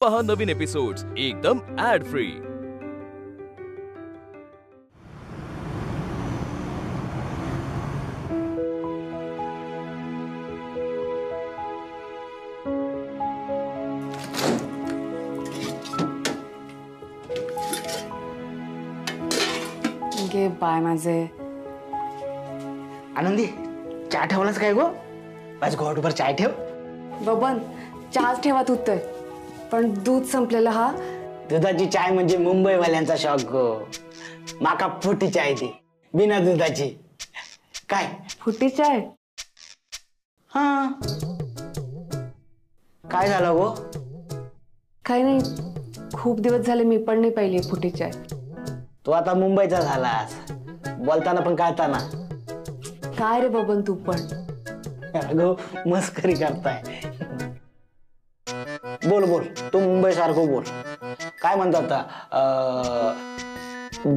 पहा नवीन एपिसोड्स एकदम add free. घे बाय माझे आनंदी, चहा ठेवलास काय गो? माझ्या घोटभर चाय ठेव. बबन, चहाच ठेवा तुटतोय, पण दूध संपलेलं हा. दुधाची चाय म्हणजे मुंबईवाल्यांचा शौक गो. माका फुटी चाय दे, बिना दुधाची. काय फुटी चाय? हा, काय झालं गो? काही नाही, खूप दिवस झाले मी पण नाही पाहिली फुटी चाय. तू आता मुंबईचा झालास, बोलताना पण कळताना. काय रे बबन तू पण? अगो मस्करी करताय. बोल बोल, तू मुंबई सारखं बोल. काय म्हणतात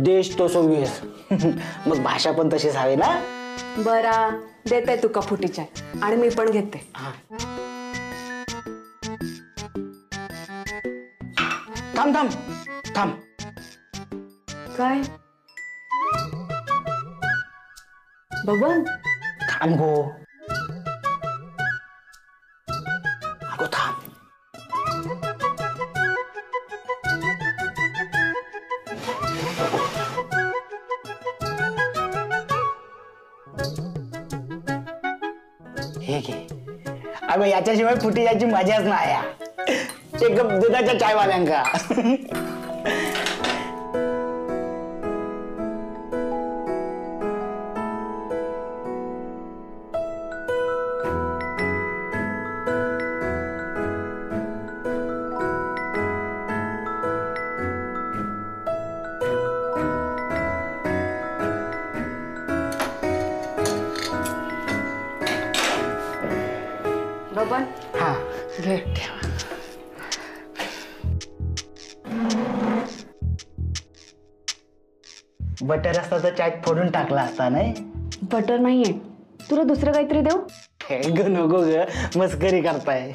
देश तो सोवियस. मग भाषा पण तशीच हवी ना. बरा, देते तुका फुटी चाय आणि मी पण घेते. थांब थांब थांब. काय बबन? थांब गो. अगो थांब. हे घे. अगं याच्याशिवाय फुटी याची मजाच नाही. ते गप दुधाच्या चायवाल्यांका. बबन, हा घे. बटर असता तर चाय फोडून टाकला असता नाही. बटर नाहीये, तुला दुसरं काहीतरी देऊ? ग नको ग, मस्करी करताय.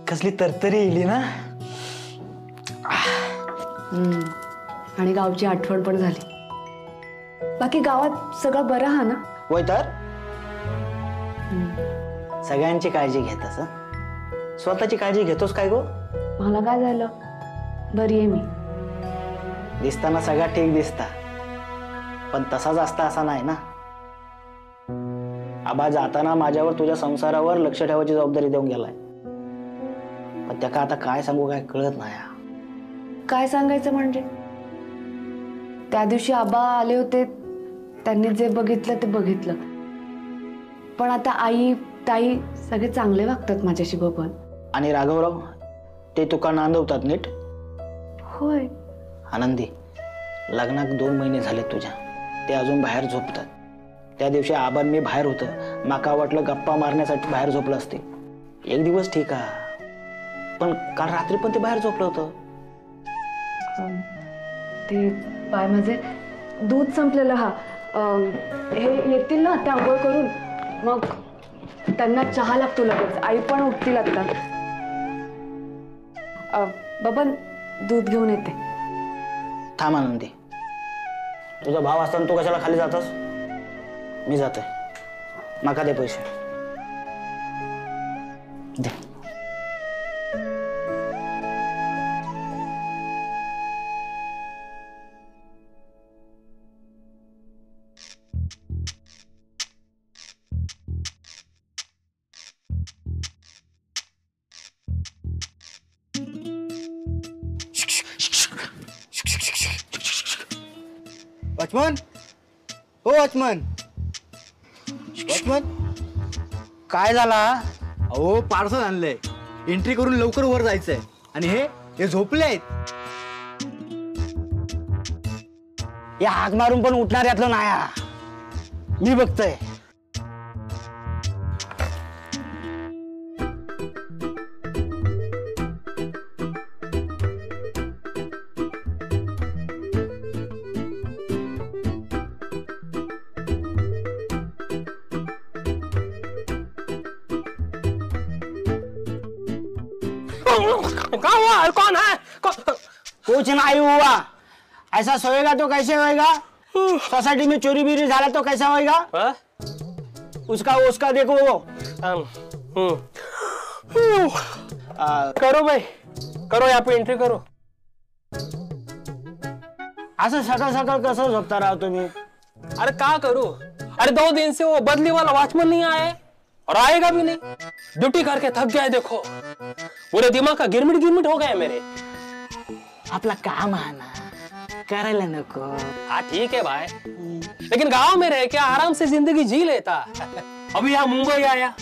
कसली तरतरी येली ना. आणि गावची आठवण पण झाली. बाकी गावात सगळं बरं हा ना? होय तर सगळ्यांची काळजी घेतस, स्वतःची काळजी घेतोस काय गो? मला काय झालं? बरी आहे मी. दिसताना सगळा ठीक दिसता, पण तसाच असता असा नाही ना. आबा जाताना माझ्यावर तुझ्या संसारावर लक्ष ठेवायची जबाबदारी देऊन गेलाय. पण त्याका आता काय सांगू काय कळत नाही. काय सांगायचं म्हणजे? त्या दिवशी आबा आले होते, त्यांनी जे बघितलं ते बघितलं. पण आता आई ताई सगळे चांगले वागतात माझ्याशी बबन. आणि राघवराव ते तुका नांदवतात नीट? होय. आनंदी, लग्नाक 2 महिने झाले तुझ्या, ते अजून बाहेर झोपतात. त्या दिवशी आबान मी बाहेर होतं, माका वाटलं गप्पा मारण्यासाठी बाहेर झोपलं असते. एक दिवस ठीक आहे, पण काल रात्री पण ते बाहेर झोपलं होतं. ते बाय माझे दूध संपलेलं हा. हे येतील ना त्या आंघोळ करून, मग त्यांना चहा लागतो लगेच. आई पण उठतील आता. बबन, दूध घेऊन येते. थांब आनंदी, तुझा भाव असताना तू कशाला खाली जातस? मी जाते. माका दे पैसे दे. वॉचमन, हो वॉचमन. वॉचमन, काय झाला? अहो पार्सल आणलंय, एंट्री करून लवकर वर जायचंय. आणि हे झोपले आहेत. या हाक मारून पण उठणार यातलं नाया. मी बघतोय. क्या हुआ? कौन है? कुछ नहीं हुआ। ऐसा सोएगा तो कैसे होएगा? सोसाइटी में चोरी बीरी झाला तो कैसा होएगा? उसका उसका देखो वो। करो भाई, करो, यहाँ पे एंट्री करो। असं सकाळ सकाळ कसं झोपता राव तुम्ही? अरे क्या करूं? अरे 2 दिन से वो बदली वाला वॉचमैन नहीं आया है और आएगा भी नहीं। ड्यूटी करके थक गया है, देखो पूरे दिमाग का गिरमिट हो गया है मेरे। आपला काम आहे ना, करायला नको? हाँ ठीक है भाई, लेकिन गांव में रह के आराम से जिंदगी जी लेता। अभी यहाँ मुंबई आया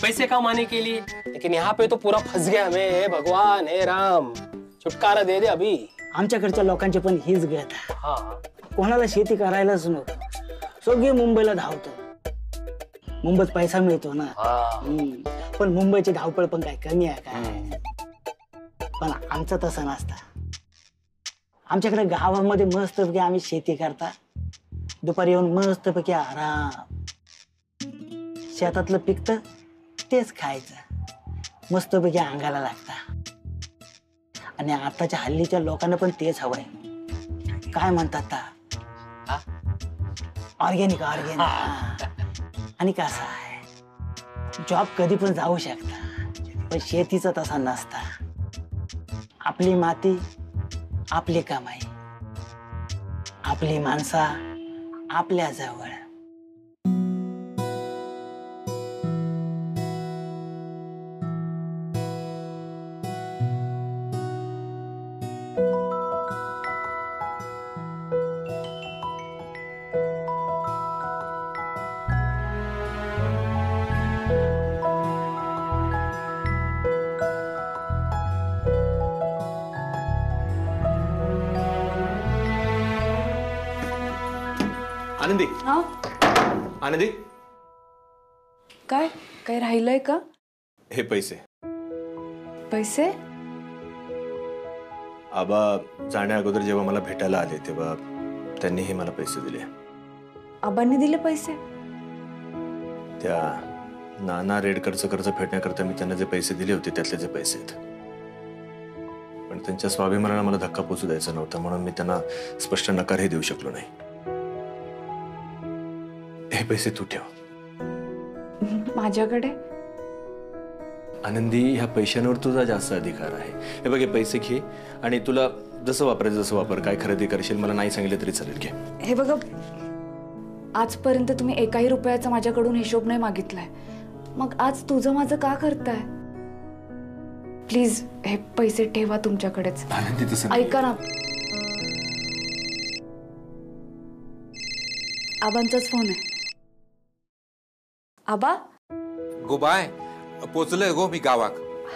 पैसे कमाने के लिए, लेकिन यहाँ पे तो पूरा फंस गया मैं। हे भगवान, हे राम, छुटकारा दे दे अभी। आमच्याकडच्या लोकांची पण हीच गत आहे, हाँ कोणाला शेती करायलाच नको, सगळे मुंबईला धावतात. मुंबईत पैसा मिळतो ना. पण मुंबईची धावपळ पण काय कमी आहे काय? पण आमचं तसं नसतं. आमच्याकडे गावामध्ये मस्तपैकी आम्ही शेती करता, दुपारी येऊन मस्तपैकी आराम, शेतातलं पिकतं तेच खायचं, मस्तपैकी अंगाला लागतं. आणि आताच्या हल्लीच्या लोकांना पण तेच हवंय. काय म्हणतात? ऑर्गेनिक. आणि कसं आहे, जॉब कधी पण जाऊ शकता, पण शेतीचं तसा नसता. आपली माती, आपली कमाई, आपली माणसा आपल्या जवळ. आनंदी, हा आनंदी, काय काय राहिलंय का? हे पैसे. पैसे? आबा जाण्या अगोदर जेव्हा मला भेटायला आले तेव्हा त्यांनीही मला पैसे दिले. आबांनी दिले पैसे? त्या नाना रेडकरचं कर्ज फेडण्याकरता मी त्यांना जे पैसे दिले होते त्यातले जे पैसे आहेत. पण त्यांच्या स्वाभिमानाला मला धक्का पोचू द्यायचा नव्हता, म्हणून मी त्यांना स्पष्ट नकारही देऊ शकलो नाही. हे पैसे तू ठेव. माझ्याकडे? आनंदी, ह्या पैशांवर तुझा जास्त अधिकार आहे. हे बघ, हे पैसे घे आणि तुला जसं वापरायचं जसं वापर. काय खरेदी करशील मला नाही सांगितलं तरी चालेल, घे. हे बघा, आजपर्यंत तुम्ही एकाही रुपयाचा माझ्याकडून हिशोब नाही मागितलाय, मग आज तुझं माझं का करताय? प्लीज हे पैसे ठेवा तुमच्याकडेच. आनंदी, तसं ऐका ना, आबांचाच फोन आहे. आबा? गो बाय, पोचलोय गो मी गावाक.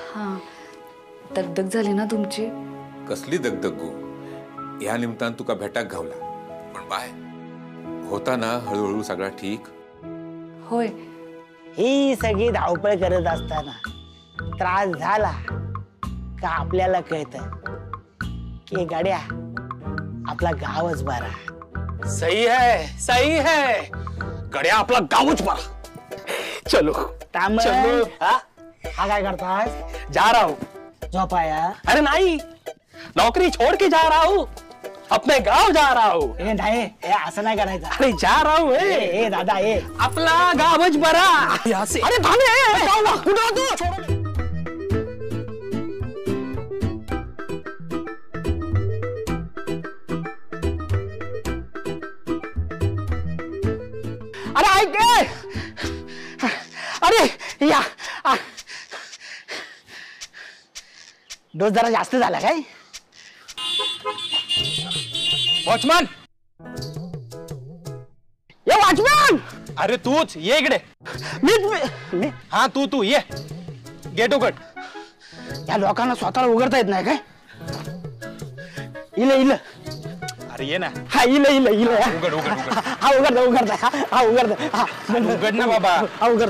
हा, दगदग झाली ना तुमची? कसली दगदग गो, ह्या निमित्तान तुका भेटाक घावला. पण बाय, होता ना हळूहळू सगळा ठीक? होय. ही सगळी धावपळ करत असताना त्रास झाला का आपल्याला कळतं की गड्या आपला गावच बरा. सही है, सही है, गड्या आपला गावच बरा. चलो चलो. हाँ? हा काय करतास? जा रहा हूँ. झोपाया? अरे नहीं, नौकरी छोड़ के जा रहा हूँ, अपने गांव जा रहा हूँ. ए नाही, ए असं नाही करायचं. अरे जा रहा हूँ. ए दादा, ए आपला गावच बरा. यहाँ से. अरे थांबे, कुठं तू? अरे ऐक रे. अरे या डोस जरा जास्त झाला काय? वॉचमॅन, ये वॉचमॅन. अरे तूच ये इकडे. मी हा तू ये. गेट उघड. या लोकांना स्वतःला उघडता येत नाही काय? इल अरे ये ना. हा इल उघड. हा उघडता. हा उघडता. उघड ना बाबा. हा उघड.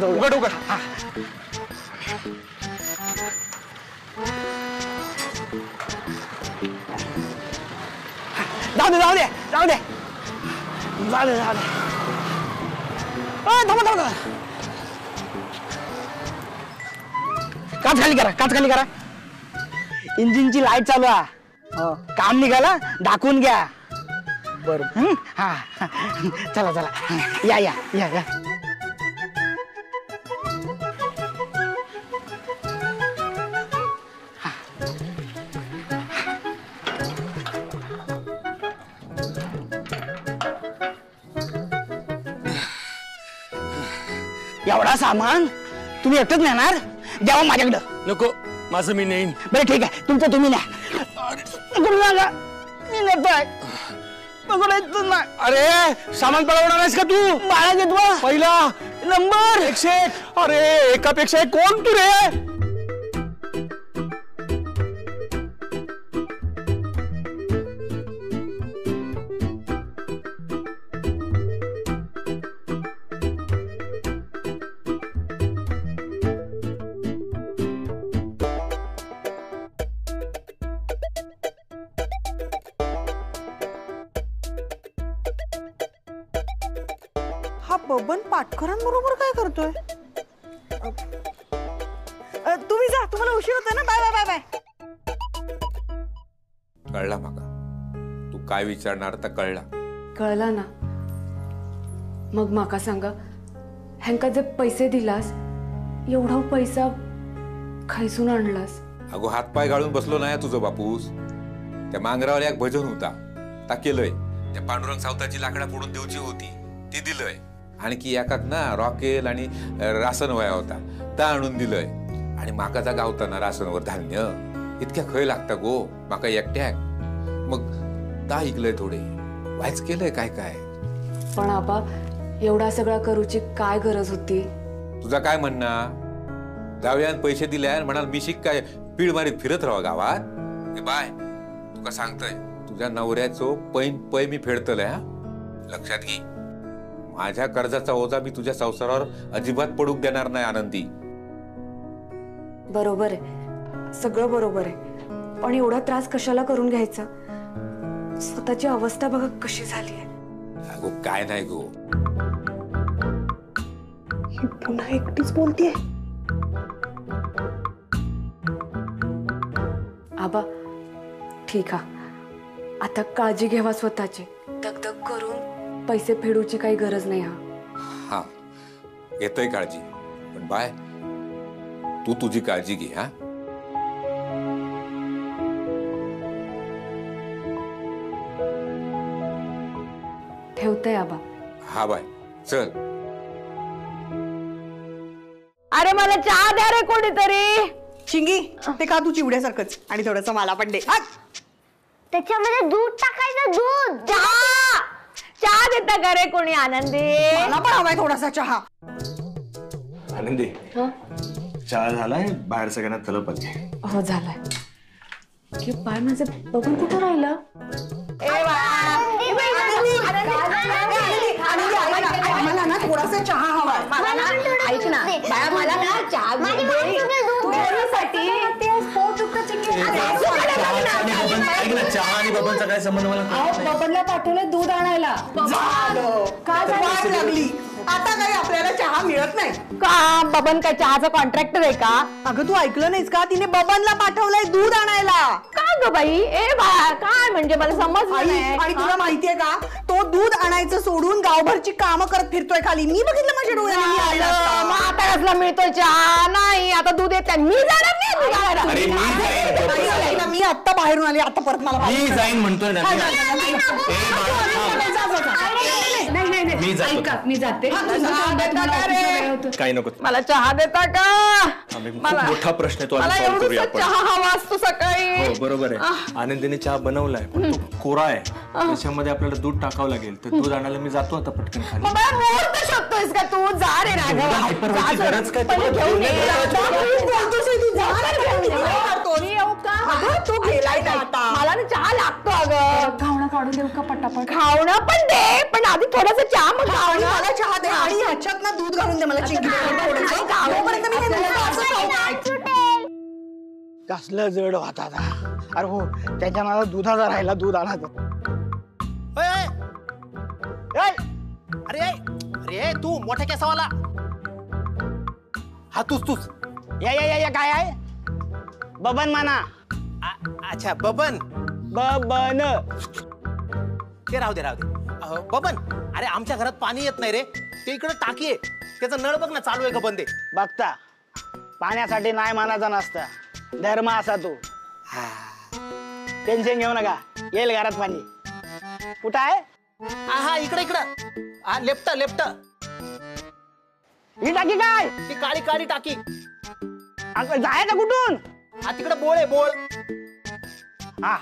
जाऊ दे. थांबा. काच खाली करा. इंजिनची लाईट चालू आहे. काम निघाला दाखवून घ्या. बर हा चला चला या या या या. एवढा सामान तुम्ही एकटंच नेणार? द्यावं माझ्याकडं. नको, माझं मी नेईन. बरं ठीक आहे, तुमचं तुम्ही न्या. मी नेतोय. अरे सामान पळवणार आहेस का तू? बाळा घेतो पहिला नंबर 101. अरे एकापेक्षा एक कोण तू रे? हा बबन पाटकरांबरोबर काय करतोय? तुम्ही जा, तुम्हाला उशीर होता ना. Bye bye bye bye. कळला माका तू काय विचारणार तर कळला. कळला ना. मग माका सांगा, ह्यांका जे पैसे दिलास एवढा पैसा खायसून आणलास? अगो हातपाय गाळून बसलो नाही तुझं बापूस. त्या मांगरावर एक भजन होता ता केलंय. त्या पांडुरंग सावताची लाकडा फोडून देऊची होती ती दिलंय. आणखी एकाक ना रॉकेल आणि रासन वया होता ता आणून दिलंय. आणि माका जागा होता ना रासनवर धान्य इतक्या खय लागता गो माका एकट्याक. मग ता ऐकलंय थोडे वायच केलंय काय काय. पण आबा एवढा सगळा करूची काय गरज होती? तुझा काय म्हणणं? जावयान पैसे दिले म्हणाल मी शिक काय पीळ मारीत फिरत राहा गावात? ए बाय तुका सांगतोय तुझ्या नवऱ्याचो पैन पै मी फेडतलंय. हा लक्षात घे. माझ्या कर्जाचा ओझा मी तुझ्या संसारावर अजिबात पडूक देणार नाही आनंदी. बरोबर आहे, सगळं बरोबर आहे. पण एवढा त्रास कशाला करून घ्यायचा? स्वतःची अवस्था बघा कशी झाली आहे. अगो काय नाही गो. ही पुन्हा एकटीच बोलतीये. आबा ठीक आहे, आता काळजी घ्यावा स्वतःची. दगदग करून पैसे फेडूची काही गरज नाही. हा घेतोय काळजी. पण बाय तू तुझी काळजी घे. हा ठेवतंय आबा. हा बाय चल. अरे मला चहा द्या रे कोणीतरी. शिंगी ते का तू चिवड्यासारखंच. आणि थोडस मला पण दे. त्याच्यामध्ये दूध टाकायचं. दूध चहा चहा देता का रे कोणी? आनंदी मला पण हवाय थोडासा चहा. आनंदी चहा झालाय. बाहेर सगळ्यांना तलप आली. हो झालाय. की पाय माझे बघून कुठं राहिलं? मला ना थोडासा चहा हवाय. ऐक ना बाळा, मला ना चहा चहा आणि बबनचा काय संबंध? मला बबनला पाठवलं दूध आणायला. काय वाट लागली. आता काही आपल्याला चहा मिळत नाही का? बबन काय चहाचा कॉन्ट्रॅक्टर आहे का? अगं तू ऐकलं नाहीस का? तिने बबनला पाठवलंय दूध आणायला. का ग बाई? ए बाळा काय म्हणजे मला समजलं नाही. आणि तुला माहितीये का तो दूध आणायचं सोडून गावभरची कामं करत फिरतोय खाली. मी बघितलं माझ्या डोळ्याने. मग आता कसला मिळतोय चहा? नाही आता दूध येत मी जाणार नाही दूध आणायला. मी आत्ता बाहेरून आली. आता परत मला मी जाईन म्हणतोय ना. मी ऐका मी जाते. काही नको. मला चहा देता का? खूप मोठा प्रश्न आहे तो. मला आम्ही सॉल्व्ह करूया एवढा आपण. चहा हवा असतो सकाळी. हो बरोबर आहे. आनंदीने चहा बनवलाय पण तो कोरा आहे. त्याच्यामध्ये आपल्याला दूध टाकावं लागेल. तर दूध आणायला मी जातो आता पटकन खाली. मग मला मुहूर्त शोधतोयस का तू? जा रे राघव. हायपर व्हायची गरज काय? पहिले घेऊन ये. मी येऊ का? तो गेलाय का आता? मला ना चहा लागतो अगं. घावणा काढून देऊ का पटापट? खावणं पण दे पण आधी थोडस चहा मग आणि खावणं. मला चहा दे आणि ह्याच्यात ना दूध घालून दे मला. चिंकी तोपर्यंत मी हे दूध असं खाऊ. कसलं जड होता. अरे हो त्याच्या नावाला दुधाचा राहिला. दूध आणायचं. अरे अरे तू मोठ्या केसावाला. हा तूच या या या काय आहे? बबन माना अच्छा बबन. बबन. ते राहू दे बबन. अरे आमच्या घरात पाणी येत नाही रे. ते इकडे टाकी आहे, त्याचा नळ बघ ना, चालू आहे का बंद आहे. बघता पाण्यासाठी नाही मानाचा नसता, धर्म असा तू. टेन्शन घेऊ नका, येईल घरात पाणी. कुठं आहे? हा इकडं. हा लेफ्ट. ही टाकी काय? ती काळी काळी टाकी. जायचं कुठून? हा तिकडे बोळ आहे, बोळ. हा.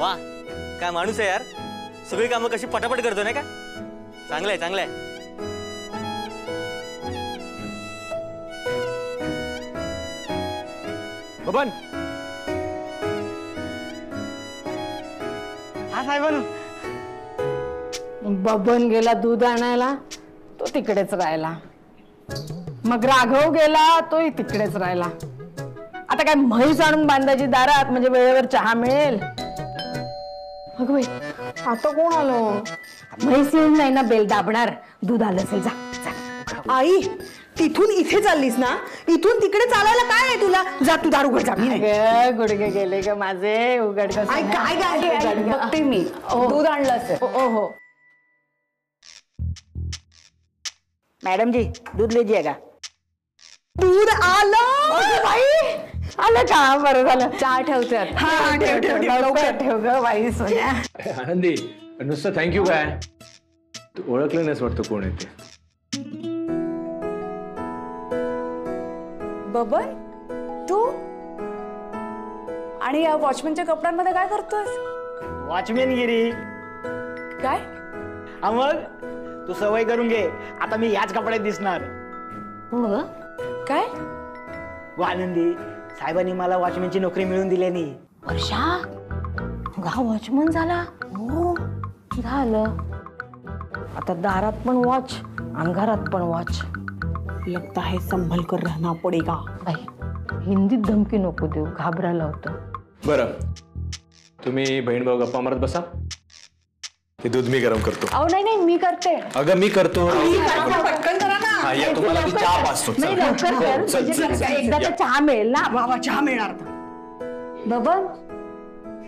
वा, काय माणूस आहे यार. सगळी कामं कशी पटापट करतो नाही का. चांगलंय. बबन. हा साहेबांनो. बबन गेला दूध आणायला, तो तिकडेच राहिला. मग राघव गेला, तोही तिकडेच राहिला. आता काय म्हैस आणून बांधायची दारात म्हणजे वेळेवर चहा मिळेल. अगं बाई, आता कोण आलो? म्हैस येऊन नाही ना बेल दाबणार. दूध आलं असेल, जा. आई तिथून इथे चाललीस ना, इथून तिकडे चालायला काय आहे तुला? जा तू दार उघड. जा. गुडघे गेले ग माझे, उघड कसं. काय बघते मी. दूध आणलं असेल. हो. मैडम जी दूध लीजिए का? दूध आलं. आलं का? बरं झालं. चहा ठेवते. ठेव ग बाई सोन्या. आनंदी, नुसतं थँक्यू काय? तू ओळखलं नाहीस वाटतं कोण आहे ते. बबन, तू आणि या वॉचमॅनच्या कपड्यांमध्ये काय करतोस? वॉचमॅन गिरी. काय? मग तू सवय करून घे, आता मी याच कपड्यात दिसणार. काय? आनंदी, साहेबांनी मला वॉचमॅनची नोकरी मिळून दिल्यानी. वर्षा, गा वॉचमन झाला. हो झालं. आता दारात पण वॉच, अंगारात पण वॉच. लगता है संभल कर रहना पडेगा. हिंदीत धमकी नको देऊ, घाबरायला होतं. बरं, तुम्ही बहीण भाऊ गप्पा मारत बसा. ते दूध मी गरम करतो. अहो नाही, मी करते. अगं मी करतो. पटकन करा ना. तुम्हाला मी चहा पाचतो. नाही, लवकर कर. एकदा तर चहा मिळेल ना. बाबा चहा मिळणार. बबन,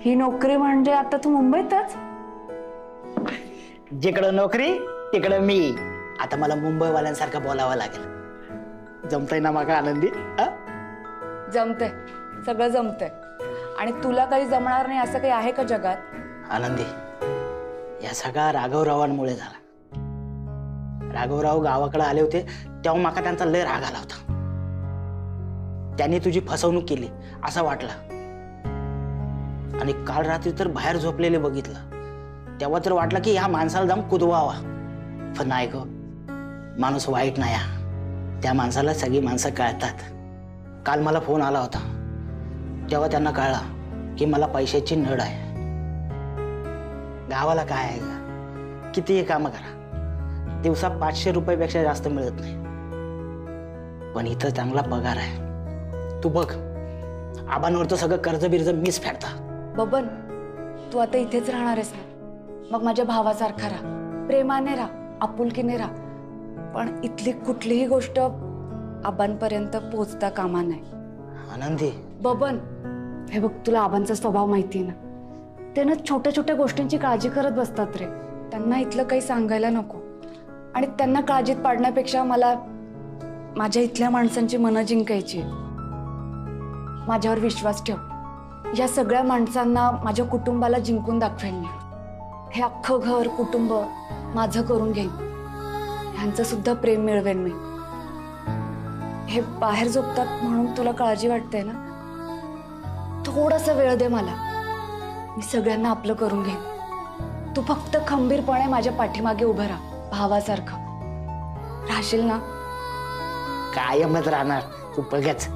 ही नोकरी म्हणजे आता तू मुंबईतच? जिकडं नोकरी तिकडं मी. आता मला मुंबईवाल्यांसारखं बोलावं लागेल. जमतंय ना मग आनंदी? जमतंय, सगळं जमतंय. आणि तुला काही जमणार नाही असं काही आहे का जगात? आनंदी, या सगळा राघवरावांमुळे झाला. राघवराव गावाकडे आले होते तेव्हा माका त्यांचा लय राग आला होता. त्यांनी तुझी फसवणूक केली असं वाटलं. आणि काल रात्री तर बाहेर झोपलेले बघितलं, तेव्हा तर वाटलं की ह्या माणसाला जाऊन कुदवावा. पण नाही ग, माणूस वाईट नाही. त्या माणसाला सगळी माणसं कळतात. काल मला फोन आला होता, तेव्हा त्यांना कळलं की मला पैशाची नड आहे. गावाला काय आहे का, कितीही कामं करा, दिवसा 500 रुपयापेक्षा जास्त मिळत नाही. पण इथं चांगला पगार आहे. तू बघ, आबांवरचं सगळं कर्ज बिर्ज मीच फेडता. बबन, तू आता इथेच राहणार आहेस ना? मग माझ्या भावासारखा राहा, प्रेमाने राहा, आपुलकीने राहा. पण इथली कुठलीही गोष्ट आबांपर्यंत पोहोचता कामा नाही. आनंदी. बबन, हे बघ, तुला आबांचा स्वभाव माहिती ना. ते ना छोट्या छोट्या गोष्टींची काळजी करत बसतात रे. त्यांना इथलं काही सांगायला नको. आणि त्यांना काळजीत पाडण्यापेक्षा मला माझ्या इथल्या माणसांची मनं जिंकायची. माझ्यावर विश्वास ठेव. या सगळ्या माणसांना, माझ्या कुटुंबाला जिंकून दाखवेन मी. हे अख्खं घर कुटुंब माझं करून घेईन. ह्यांचं सुद्धा प्रेम मिळवेन मी. हे बाहेर झोपतात म्हणून तुला काळजी वाटते ना? थोडासा वेळ दे मला, मी सगळ्यांना आपलं करून घेईन. तू फक्त खंबीरपणे माझ्या पाठीमागे उभं राहा. भावासारखं राहशील ना? कायमच राहणार, तू बघच.